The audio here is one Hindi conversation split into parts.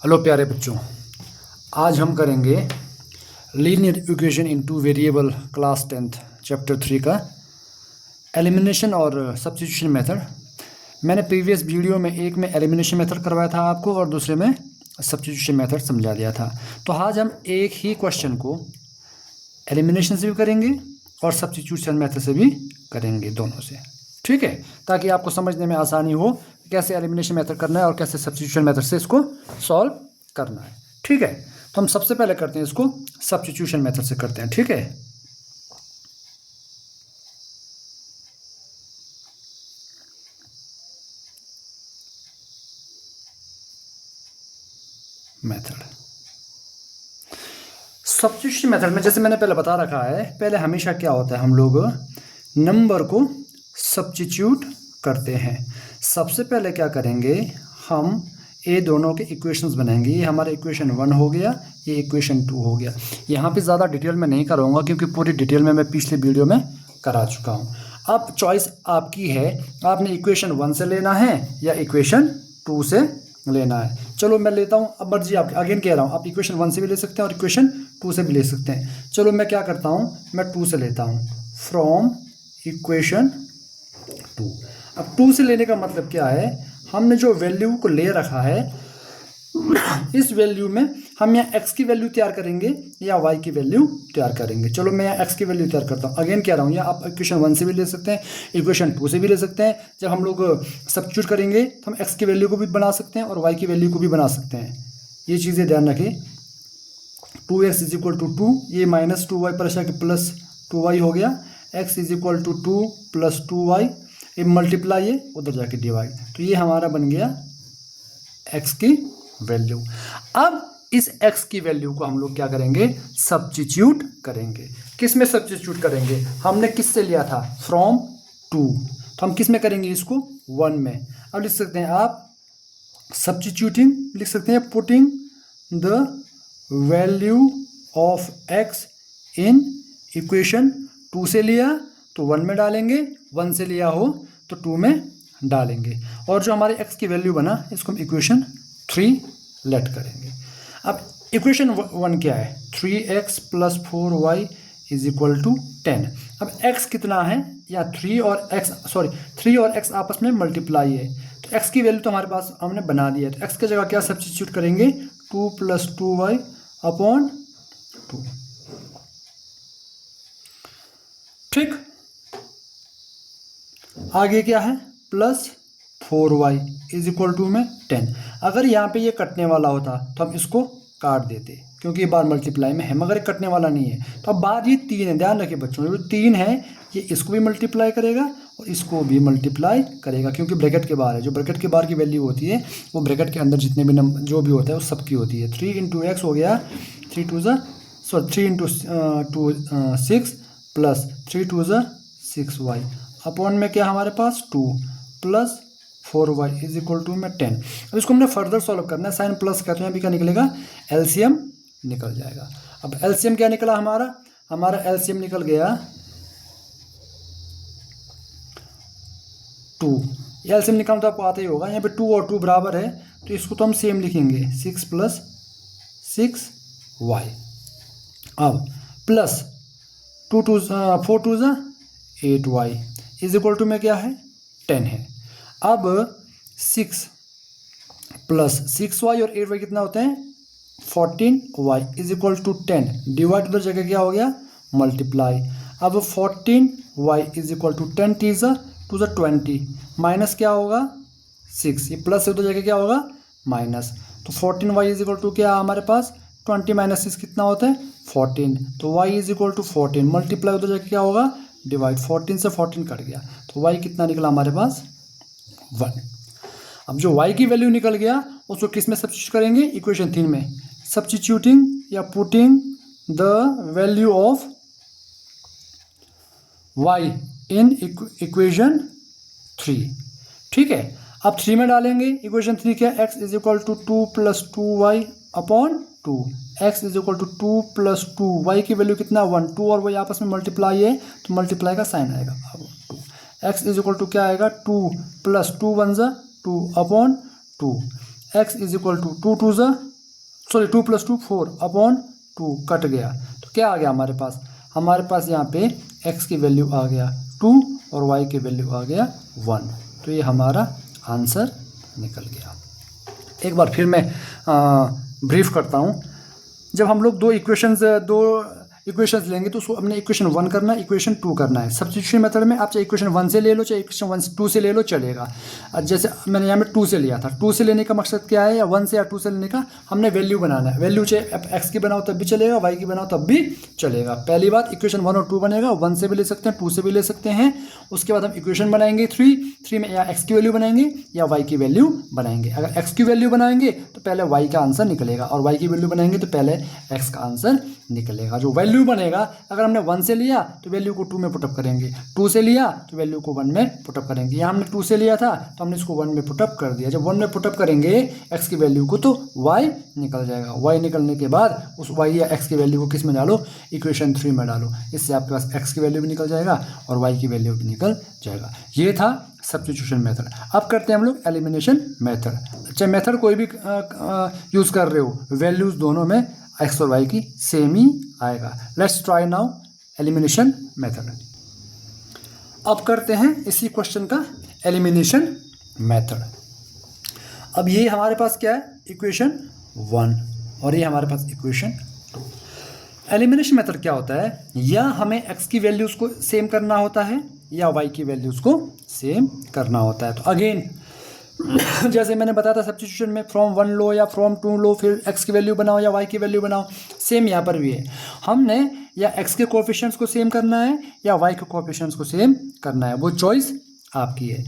हेलो प्यारे बच्चों, आज हम करेंगे linear equation in two variable class 10th chapter 3 का एलिमिनेशन और सब्स्टिट्यूशन मेथड। मैंने प्रीवियस वीडियो में एक में एलिमिनेशन मेथड करवाया था आपको और दूसरे में सब्स्टिट्यूशन मेथड समझा दिया था। तो आज हम एक ही क्वेश्चन को एलिमिनेशन से भी करेंगे और सब्स्टिट्यूशन मेथड से भी करेंगे, दोनों से, ठीक है, ताकि आपको समझने में आसानी हो कैसे एलिमिनेशन मेथड करना है और कैसे सब्स्टिट्यूशन मेथड से इसको सॉल्व करना है। ठीक है, तो हम सबसे पहले करते हैं इसको सब्स्टिट्यूशन मेथड से करते हैं। ठीक है, मेथड सब्स्टिट्यूशन मेथड में जैसे मैंने पहले बता रखा है, पहले हमेशा क्या होता है, हम लोग नंबर को सब्स्टिट्यूट करते हैं। सबसे पहले क्या करेंगे, हम ये दोनों के इक्वेशंस बनाएंगे। ये हमारा इक्वेशन 1 हो गया, ये इक्वेशन 2 हो गया। यहाँ पे ज़्यादा डिटेल में नहीं कराऊंगा क्योंकि पूरी डिटेल में मैं पिछले वीडियो में करा चुका हूँ। अब चॉइस आपकी है, आपने इक्वेशन 1 से लेना है या इक्वेशन 2 से लेना है। चलो मैं लेता हूँ, अब मर्जी आपकी, अगेन कह रहा हूँ, आप इक्वेशन 1 से भी ले सकते हैं और इक्वेशन 2 से भी ले सकते हैं। चलो मैं क्या करता हूँ, मैं 2 से लेता हूँ, फ्रॉम इक्वेशन 2। अब 2 से लेने का मतलब क्या है, हमने जो वैल्यू को ले रखा है इस वैल्यू में हम यहाँ x की वैल्यू तैयार करेंगे या y की वैल्यू तैयार करेंगे। चलो मैं यहाँ x की वैल्यू तैयार करता हूँ। अगेन कह रहा हूँ, यहाँ आप इक्वेशन 1 से भी ले सकते हैं, इक्वेशन 2 से भी ले सकते हैं। जब हम लोग सब्स्टिट्यूट करेंगे तो हम x की वैल्यू को भी बना सकते हैं और y की वैल्यू को भी बना सकते हैं। ये चीज़ें ध्यान रखें। 2x इज इक्वल टू 2, ये माइनस 2y पर के प्लस 2y हो गया। x is equal to 2 plus 2y, ये मल्टीप्लाई, ये उधर जाके डिवाइड, तो ये हमारा बन गया x की वैल्यू। अब इस x की वैल्यू को हम लोग क्या करेंगे, सब्स्टिट्यूट करेंगे। किस में सब्स्टिट्यूट करेंगे, हमने किस से लिया था, फ्रॉम 2, तो हम किस में करेंगे इसको, 1 में। अब लिख सकते हैं आप सब्स्टिट्यूटिंग, लिख सकते हैं putting the value of x in equation 2 से लिया तो 1 में डालेंगे, 1 से लिया हो तो 2 में डालेंगे, और जो हमारे x की वैल्यू बना इसको हम इक्वेशन 3 लेट करेंगे। अब इक्वेशन 1 क्या है, 3x plus 4y is equal to 10। अब x कितना है, या 3 और x आपस में मल्टीप्लाई है, तो x की वैल्यू तो हमारे पास हमने बना दी है, तो x की जगह क्या सब्स्टिट्यूट करेंगे, 2 प्लस 2y अपॉन 2। ठीक, आगे क्या है, plus 4y is equal to में 10। अगर यहाँ पे ये कटने वाला होता तो हम इसको काट देते क्योंकि ये बार मल्टीप्लाई में है, मगर ये कटने वाला नहीं है। तो अब बार ये 3 है, ध्यान रखिए बच्चों, जो 3 है ये इसको भी मल्टीप्लाई करेगा और इसको भी मल्टीप्लाई करेगा क्योंकि ब्रैकेट के बाहर है। जो ब्रैकेट के बाहर की वैल्यू होती है वो ब्रैकेट के अंदर जितने भी नंबर जो भी होता है वो सबकी होती है। 3 इंटू एक्स हो गया, 3 into 6 plus 3 to 6y upon में क्या हमारे पास 2 plus 4y is equal to में 10। अब इसको हमने फर्दर सॉल्व करना है, साइन प्लस का तो यहाँ भी क्या निकलेगा, एलसीएम निकल जाएगा। अब एलसीएम क्या निकला हमारा एलसीएम निकल गया 2। एलसीएम निकालना तो आपको आता ही होगा, यहाँ पे 2 और 2 बराबर है तो इसको तो हम सेम लिखेंगे, 6 प्लस 6y। अब plus 4 to 8y is equal to में क्या है, 10 है। अब 6 प्लस 6y और 8y कितना होते हैं, 14y is equal to 10, divide उधर जगह क्या हो गया, मल्टीप्लाई। अब 14y is equal to 10 to 20 minus क्या होगा 6, ये प्लस उधर जगह क्या होगा माइनस, तो 14y इज इक्वल टू क्या हमारे पास 20 माइनस 6 कितना होता है 14, तो y is equal to 14 multiply उधर जाके क्या होगा डिवाइड, 14 से 14 कट गया तो y कितना निकला हमारे पास 1। अब जो y की वैल्यू निकल गया उसको किस में सब्स्टिट्यूट करेंगे, इक्वेशन 3 में, सब्स्टिट्यूटिंग या putting the value of y in equation 3। ठीक है, अब 3 में डालेंगे, इक्वेशन 3 क्या, x is equal to 2 plus 2y upon 2, x is equal to 2 plus 2, y की वैल्यू कितना 1, 2 और y आपस में मल्टीप्लाई है तो मल्टीप्लाई का साइन आएगा। अब 2 x इज इक्वल टू क्या आएगा, 2 plus 2 1 2 upon 2, x is equal to 2 plus 2 4 upon 2 cut गया, तो क्या आ गया हमारे पास? हमारे पास यहाँ पे x की वैल्यू आ गया 2 और y की वैल्यू आ गया 1, तो ये हमारा आंसर निकल गया। एक बार फिर मैं ब्रीफ करता हूँ। जब हम लोग दो इक्वेशंस लेंगे तो उसको हमने इक्वेशन 1 करना है, इक्वेशन 2 करना है। सब्स्टिट्यूशन मेथड में आप चाहे इक्वेशन 1 से ले लो, चाहे इक्वेशन 2 से ले लो, चलेगा। जैसे मैंने यहाँ में 2 से लिया था, 2 से लेने का मकसद क्या है, या 1 से या 2 से लेने का, हमने वैल्यू बनाना है। वैल्यू चाहे एक्स की बनाओ तब भी चलेगा, वाई की बनाओ तब भी चलेगा। पहली बात, इक्वेशन 1 और 2 बनेगा, 1 से भी ले सकते हैं, 2 से भी ले सकते हैं। उसके बाद हम इक्वेशन बनाएंगे 3 में या एक्स की वैल्यू बनाएंगे या वाई की वैल्यू बनाएंगे। अगर एक्स की वैल्यू बनाएंगे तो पहले वाई का आंसर निकलेगा, और वाई की वैल्यू बनाएंगे तो पहले एक्स का आंसर निकलेगा। जो वैल्यू बनेगा, अगर हमने 1 से लिया तो वैल्यू को 2 में पुटअप करेंगे, 2 से लिया तो वैल्यू को 1 में पुटअप करेंगे। यहाँ हमने 2 से लिया था तो हमने इसको 1 में पुटअप कर दिया। जब 1 में पुटअप करेंगे एक्स की वैल्यू को तो y निकल जाएगा। y निकलने के बाद उस y या x की वैल्यू को किस में डालो, इक्वेशन 3 में डालो। इससे आपके पास x की वैल्यू भी निकल जाएगा और y की वैल्यू भी निकल जाएगा। ये था सब्स्टिट्यूशन मेथड। अब करते हैं हम लोग एलिमिनेशन मेथड। चाहे मेथड कोई भी यूज़ कर रहे हो, वैल्यूज दोनों में x और y की सेम ही आएगा। Let's try now elimination method. अब करते हैं इसी क्वेश्चन का एलिमिनेशन मेथड। अब ये हमारे पास क्या है, इक्वेशन 1 और ये हमारे पास इक्वेशन 2। एलिमिनेशन मेथड क्या होता है, या हमें x की वैल्यूज़ को सेम करना होता है या y की वैल्यूज़ को सेम करना होता है। तो अगेन जैसे मैंने बताया था सब्स्टिट्यूशन में, फ्रॉम 1 लो या फ्रॉम 2 लो, फिर x की वैल्यू बनाओ या y की वैल्यू बनाओ, सेम यहाँ पर भी है। हमने या x के कोएफिशिएंट्स को सेम करना है या y के कोएफिशिएंट्स को सेम करना है, वो चॉइस आपकी है।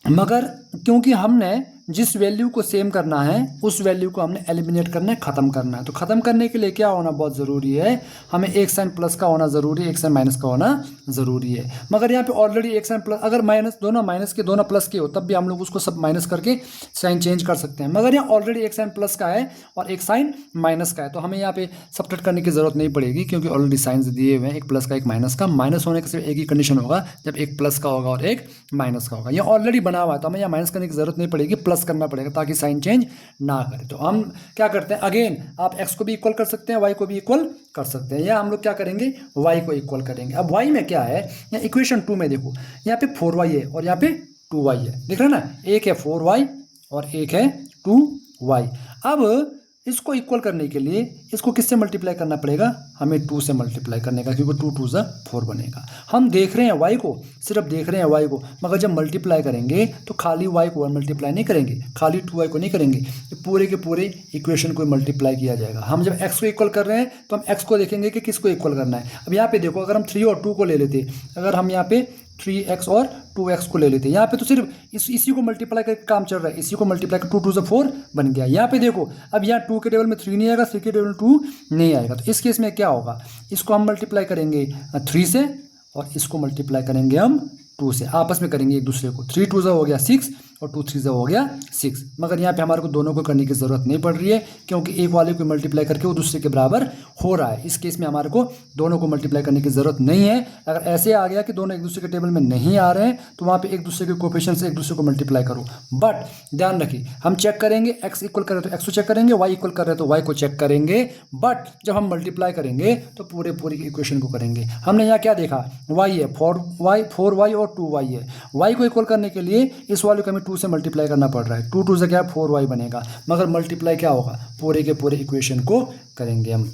मगर क्योंकि हमने जिस वैल्यू को सेम करना है उस वैल्यू को हमने एलिमिनेट करना है, ख़त्म करना है। तो ख़त्म करने के लिए क्या होना बहुत ज़रूरी है, हमें एक साइन प्लस का होना ज़रूरी है, एक साइन माइनस का होना ज़रूरी है। मगर यहाँ पे ऑलरेडी एक साइन प्लस, अगर माइनस दोनों माइनस के दोनों प्लस के हो तब भी हम लोग उसको सब माइनस करके साइन चेंज कर सकते हैं। मगर यहाँ ऑलरेडी एक साइन प्लस का है और एक साइन माइनस का है, तो हमें यहाँ पे सब्ट्रैक्ट करने की ज़रूरत नहीं पड़ेगी, क्योंकि ऑलरेडी साइंस दिए हुए हैं, एक प्लस का एक माइनस का। माइनस होने का सिर्फ एक ही कंडीशन होगा, जब एक प्लस का होगा और एक माइनस का होगा। ये ऑलरेडी बना हुआ है तो हमें यहाँ माइनस करने की ज़रूरत नहीं पड़ेगी, प्लस करना पड़ेगा ताकि साइन चेंज ना करे। तो हम क्या करते हैं, अगेन आप x को भी इक्वल कर सकते हैं, y को भी इक्वल कर सकते हैं, या हम लोग क्या करेंगे, y को इक्वल करेंगे। अब y में क्या है, यहाँ इक्वेशन 2 में देखो, यहाँ पे 4y है और यहाँ पे 2y है, दिख रहा है ना, एक है 4y और एक है 2y। अब इसको इक्वल करने के लिए इसको किससे मल्टीप्लाई करना पड़ेगा, हमें 2 से मल्टीप्लाई करने का, क्योंकि 2 2 4 बनेगा। हम देख रहे हैं y को, सिर्फ देख रहे हैं y को, मगर जब मल्टीप्लाई करेंगे तो खाली y को मल्टीप्लाई नहीं करेंगे, खाली 2y को नहीं करेंगे, पूरे के पूरे इक्वेशन को मल्टीप्लाई किया जाएगा। हम जब x को इक्वल कर रहे हैं तो हम x को देखेंगे कि किसको इक्वल करना है। अब यहाँ पे देखो, अगर हम 3 और 2 को ले लेते, अगर हम यहाँ पे 3x और 2x को ले लेते, यहाँ पे तो सिर्फ इसी को मल्टीप्लाई करके काम चल रहा है, इसी को मल्टीप्लाई कर 2 2 4 बन गया। यहाँ पे देखो, अब यहाँ 2 के टेबल में 3 नहीं आएगा, 3 के टेबल में 2 नहीं आएगा। तो इस केस में क्या होगा, इसको हम मल्टीप्लाई करेंगे 3 से और इसको मल्टीप्लाई करेंगे हम 2 से, आपस में करेंगे एक दूसरे को। 3 2 हो गया 6 और 2 3 हो गया 6। मगर यहाँ पे हमारे को दोनों को करने की ज़रूरत नहीं पड़ रही है, क्योंकि एक वाले को मल्टीप्लाई करके वो दूसरे के बराबर हो रहा है। इस केस में हमारे को दोनों को मल्टीप्लाई करने की ज़रूरत नहीं है। अगर ऐसे आ गया कि दोनों एक दूसरे के टेबल में नहीं आ रहे हैं तो वहाँ पे एक दूसरे के कोएफिशिएंट से एक दूसरे को मल्टीप्लाई करो। बट ध्यान रखिए, हम चेक करेंगे, x इक्वल कर रहे तो x को चेक करेंगे, y इक्वल कर रहे तो y को चेक करेंगे। बट जब हम मल्टीप्लाई करेंगे तो पूरी इक्वेशन को करेंगे। हमने यहाँ क्या देखा, y है 4y और 2y है। y को इक्वल करने के लिए इस वाले को हमें 2 से मल्टीप्लाई करना पड़ रहा है, 2 2 से क्या 4y बनेगा, मगर मल्टीप्लाई क्या होगा, पूरे के पूरे इक्वेशन को करेंगे हम।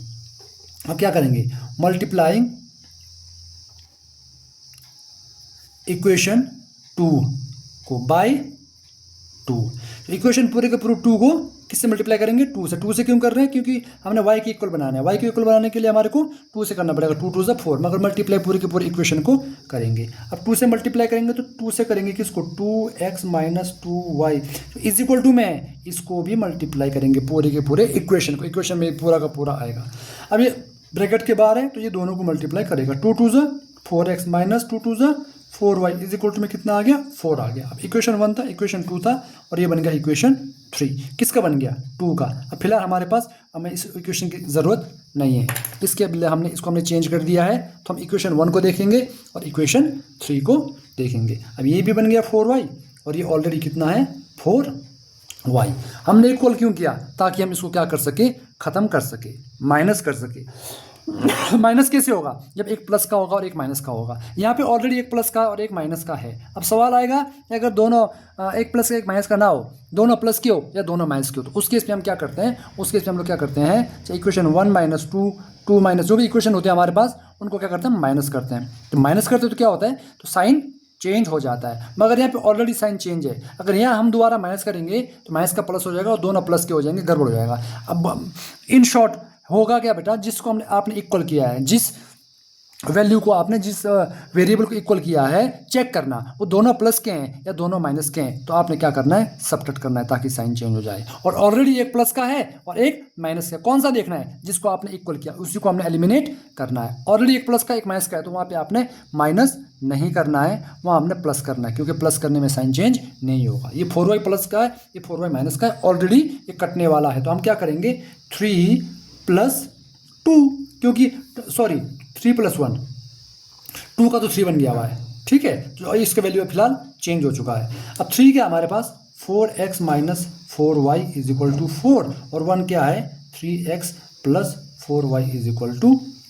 अब क्या करेंगे, मल्टीप्लाइंग इक्वेशन 2 को बाय 2। इक्वेशन पूरे के पूरे 2 को किससे मल्टीप्लाई करेंगे, 2 से। 2 से क्यों कर रहे हैं, क्योंकि हमने y की इक्वल बनाना है। y की इक्वल बनाने के लिए हमारे को 2 से करना पड़ेगा, 2 2 4, मगर मल्टीप्लाई पूरे के पूरे इक्वेशन को करेंगे। अब 2 से मल्टीप्लाई करेंगे तो 2 से करेंगे किसको, 2x minus 2y is equal to में इसको भी मल्टीप्लाई करेंगे पूरे के पूरे इक्वेशन को। इक्वेशन में पूरा का पूरा आएगा। अब ये ब्रैकेट के बाहर है तो ये दोनों को मल्टीप्लाई करेगा, 2 2 4x minus 2 2 4y is equal to में कितना आ गया, 4 आ गया। अब इक्वेशन 1 था, इक्वेशन 2 था और ये बन गया इक्वेशन 3। किसका बन गया, 2 का। अब फिलहाल हमारे पास हमें इस इक्वेशन की ज़रूरत नहीं है, इसके बदले हमने चेंज कर दिया है। तो हम इक्वेशन 1 को देखेंगे और इक्वेशन 3 को देखेंगे। अब ये भी बन गया 4y और ये ऑलरेडी कितना है, 4 वाई। हमने इक्वल क्यों किया? ताकि हम इसको क्या कर सके, ख़त्म कर सके, माइनस कर सके। माइनस कैसे होगा? जब एक प्लस का होगा और एक माइनस का होगा। यहाँ पे ऑलरेडी एक प्लस का और एक माइनस का है। अब सवाल आएगा कि अगर दोनों एक प्लस का एक माइनस का ना हो, दोनों प्लस के हो या दोनों माइनस के हो, तो उस केस में हम क्या करते हैं? उस केस में हम लोग क्या करते हैं, चाहे इक्वेशन 1 माइनस 2 2 माइनस जो भी इक्वेशन होते हैं हमारे पास, उनको क्या करते हैं? माइनस करते हैं। तो माइनस करते हैं तो क्या होता है? तो साइन चेंज हो जाता है। मगर यहाँ पे ऑलरेडी साइन चेंज है। अगर यहाँ हम दोबारा माइनस करेंगे तो माइनस का प्लस हो जाएगा और दोनों प्लस के हो जाएंगे, गड़बड़ हो जाएगा। अब इन शॉर्ट होगा क्या बेटा? जिसको हमने आपने इक्वल किया है, जिस वैल्यू को आपने जिस वेरिएबल को इक्वल किया है, चेक करना वो दोनों प्लस के हैं या दोनों माइनस के हैं। तो आपने क्या करना है? सब्ट्रैक्ट करना है ताकि साइन चेंज हो जाए। और ऑलरेडी एक प्लस का है और एक माइनस का, कौन सा देखना है? जिसको आपने इक्वल किया उसी को हमने एलिमिनेट करना है। ऑलरेडी एक प्लस का एक माइनस का है तो वहाँ पे आपने माइनस नहीं करना है, वहाँ हमने प्लस करना है, क्योंकि प्लस करने में साइन चेंज नहीं होगा। ये 4y प्लस का है, ये 4y माइनस का है, ऑलरेडी ये कटने वाला है। तो हम क्या करेंगे? 3 + 2, क्योंकि सॉरी 3 + 1, 2 का तो 3 बन गया हुआ है, ठीक है। तो इसका वैल्यू फिलहाल चेंज हो चुका है। अब 3 क्या हमारे पास? 4x - 4y = 4 और 1 क्या है? 3x + 4y =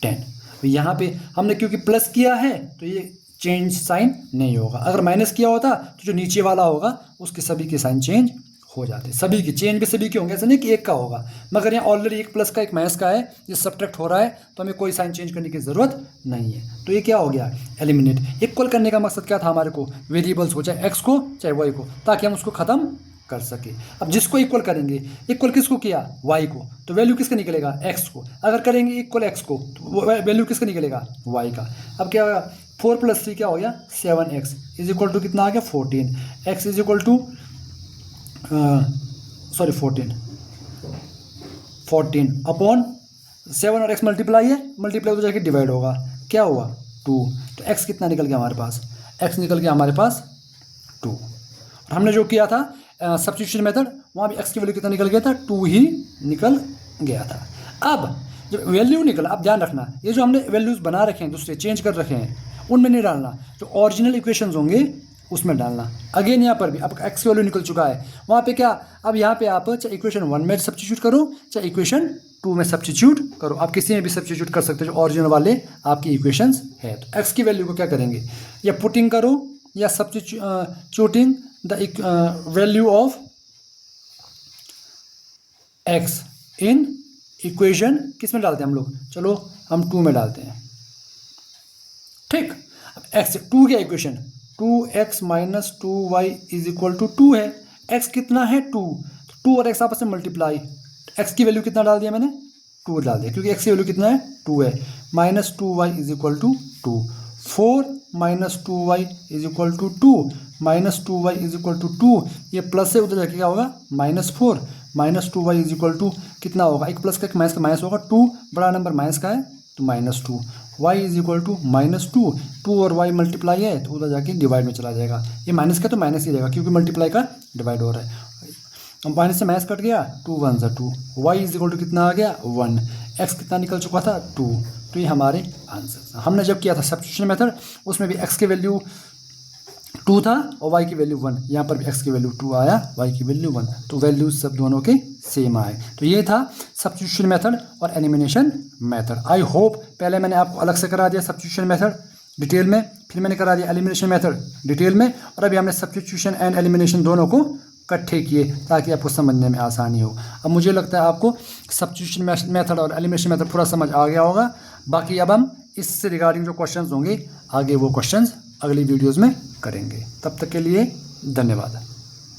10। तो यहाँ पे हमने क्योंकि प्लस किया है तो ये चेंज साइन नहीं होगा। अगर माइनस किया होता तो जो नीचे वाला होगा उसके सभी के साइन चेंज हो जाते। सभी के चेंज भी सभी के होंगे, ऐसा नहीं कि एक का होगा। मगर यहाँ ऑलरेडी एक प्लस का एक माइनस का है, ये सब्ट्रैक्ट हो रहा है तो हमें कोई साइन चेंज करने की ज़रूरत नहीं है। तो ये क्या हो गया? एलिमिनेट। इक्वल करने का मकसद क्या था हमारे को? वेरिएबल्स को, चाहे एक्स को चाहे वाई को, ताकि हम उसको ख़त्म कर सके। अब जिसको इक्वल करेंगे, इक्वल किसको किया? वाई को, तो वैल्यू किसका निकलेगा? एक्स को। अगर करेंगे इक्वल एक्स को तो वैल्यू किसका निकलेगा? वाई का। अब क्या होगा? 4 + 3 क्या हो गया? 7x = कितना आ गया? 14। x सॉरी 14 अपॉन 7 और x मल्टीप्लाई है, मल्टीप्लाई तो जाके डिवाइड होगा, क्या हुआ? 2। तो x कितना निकल गया हमारे पास? x निकल गया हमारे पास 2। और हमने जो किया था सब्स्टिट्यूशन मेथड, वहाँ भी x की वैल्यू कितना निकल गया था? 2 ही निकल गया था। अब जब वैल्यू निकला, अब ध्यान रखना, ये जो हमने वैल्यूज़ बना रखे हैं, दूसरे चेंज कर रखे हैं, उनमें नहीं डालना, जो ओरिजिनल इक्वेशंस होंगे उसमें डालना। अगेन यहाँ पर भी अब x की वैल्यू निकल चुका है, वहाँ पे क्या? अब यहाँ पे आप चाहे इक्वेशन 1 में सब्स्टिट्यूट करो चाहे इक्वेशन 2 में सब्स्टिट्यूट करो, आप किसी में भी सब्स्टिट्यूट कर सकते हो जो ओरिजिनल वाले आपकी इक्वेशंस है। तो x की वैल्यू को क्या करेंगे? या पुटिंग करो या substituting the value of x in equation, किस में डालते हैं हम लोग? चलो हम 2 में डालते हैं, ठीक। अब x 2 क्या इक्वेशन? 2x - 2y = 2 है। x कितना है? 2। तो 2 और x आपस में मल्टीप्लाई, x की वैल्यू कितना डाल दिया मैंने? 2 डाल दिया, क्योंकि x की वैल्यू कितना है? 2 है। -2y = 2। 4 - 2y = 2, -2y = 2, ये प्लस है, उधर जाके क्या होगा? -4 -2y = कितना होगा? एक प्लस का एक माइनस का माइनस होगा, 2 बड़ा नंबर माइनस का है तो -2, y = -2, 2 और y मल्टीप्लाई है तो उधर जाके डिवाइड में चला जाएगा। ये माइनस का तो माइनस ही रहेगा क्योंकि मल्टीप्लाई का डिवाइड हो रहा है। अब माइनस से माइनस कट गया, 2 × 1 = 2, y = कितना आ गया? 1, x कितना निकल चुका था? 2। तो ये हमारे आंसर। हमने जब किया था सब्स्टिट्यूशन मेथड, उसमें भी x की वैल्यू 2 था और y की वैल्यू 1, यहाँ पर भी x की वैल्यू 2 आया, y की वैल्यू 1, तो वैल्यूज सब दोनों के सेम आए। तो ये था सब्स्टिट्यूशन मेथड और एलिमिनेशन मेथड। आई होप पहले मैंने आपको अलग से करा दिया सब्स्टिट्यूशन मेथड डिटेल में, फिर मैंने करा दिया एलिमिनेशन मेथड डिटेल में, और अभी हमने सब्स्टिट्यूशन एंड एलिमिनेशन दोनों को इकट्ठे किए ताकि आपको समझने में आसानी हो। अब मुझे लगता है आपको सब्स्टिट्यूशन मेथड और एलिमिनेशन मेथड पूरा समझ आ गया होगा। बाकी अब हम इससे रिगार्डिंग जो क्वेश्चंस होंगे आगे वो क्वेश्चंस अगली वीडियोज़ में करेंगे। तब तक के लिए धन्यवाद।